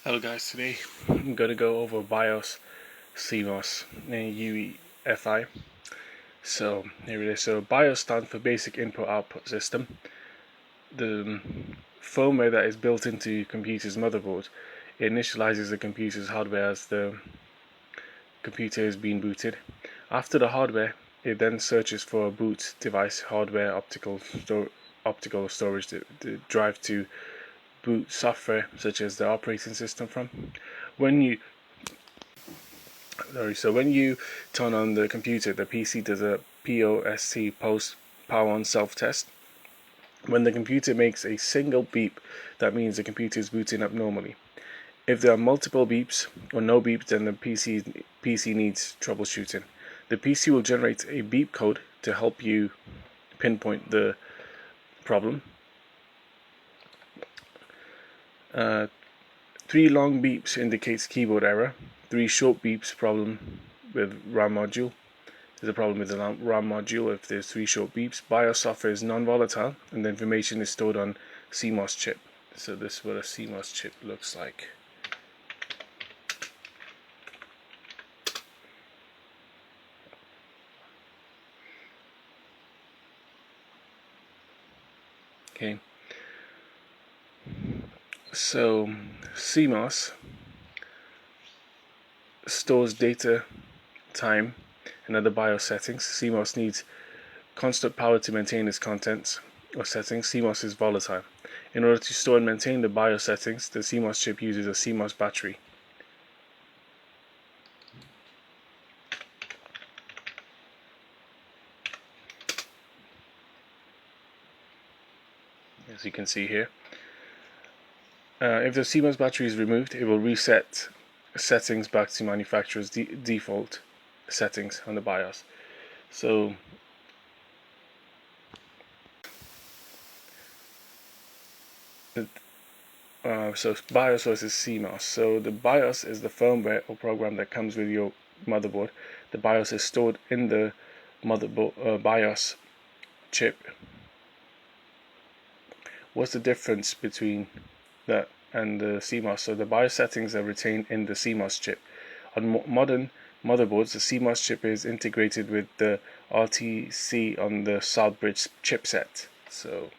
Hello guys, today I'm going to go over BIOS, CMOS, and UEFI. So here it is. So BIOS stands for Basic Input Output System. The firmware that is built into your computer's motherboard, it initializes the computer's hardware as the computer is being booted. After the hardware, it then searches for a boot device, hardware, optical storage drive to boot software such as the operating system from. When you turn on the computer, the PC does a POST, post power on self test. When the computer makes a single beep, that means the computer is booting up normally. If there are multiple beeps or no beeps, then the PC needs troubleshooting. The PC will generate a beep code to help you pinpoint the problem. 3 long beeps indicates keyboard error. 3 short beeps problem with RAM module. There's a problem with the RAM module if there's 3 short beeps. BIOS software is non-volatile and the information is stored on CMOS chip. So this is what a CMOS chip looks like. Okay. So CMOS stores data, time, and other BIOS settings. CMOS needs constant power to maintain its contents or settings. CMOS is volatile. In order to store and maintain the BIOS settings, the CMOS chip uses a CMOS battery. As you can see here. If the CMOS battery is removed, it will reset settings back to manufacturer's default settings on the BIOS. So BIOS versus CMOS. So the BIOS is the firmware or program that comes with your motherboard. The BIOS is stored in the motherboard BIOS chip. What's the difference between that and the CMOS? So the BIOS settings are retained in the CMOS chip. On modern motherboards, the CMOS chip is integrated with the RTC on the Southbridge chipset. So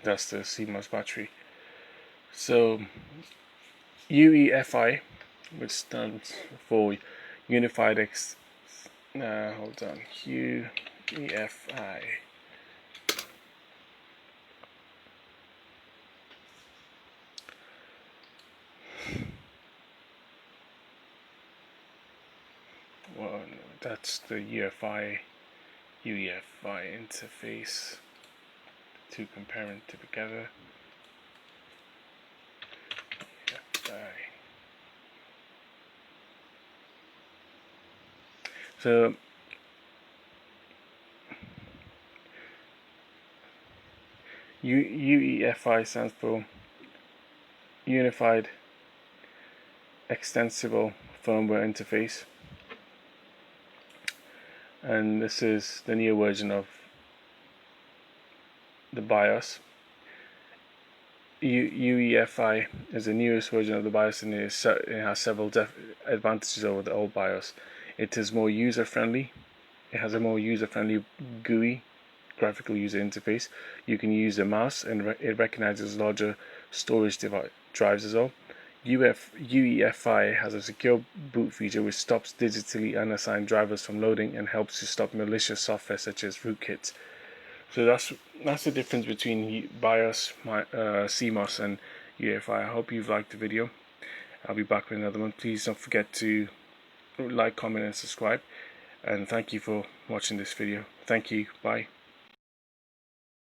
that's the CMOS battery. So UEFI, which stands for Unified UEFI. Well, no, that's the UEFI interface. To compare them together. So UEFI stands for Unified Extensible Firmware Interface, and this is the new version of the BIOS. UEFI is the newest version of the BIOS, and it has several advantages over the old BIOS. It is more user-friendly. It has a more user-friendly GUI, graphical user interface. You can use a mouse, and it recognizes larger storage drives as well. UEFI has a secure boot feature which stops digitally unassigned drivers from loading and helps to stop malicious software such as rootkits. So that's the difference between BIOS, CMOS, and UEFI. I hope you've liked the video. I'll be back with another one. Please don't forget to like, comment, and subscribe. And thank you for watching this video. Thank you. Bye.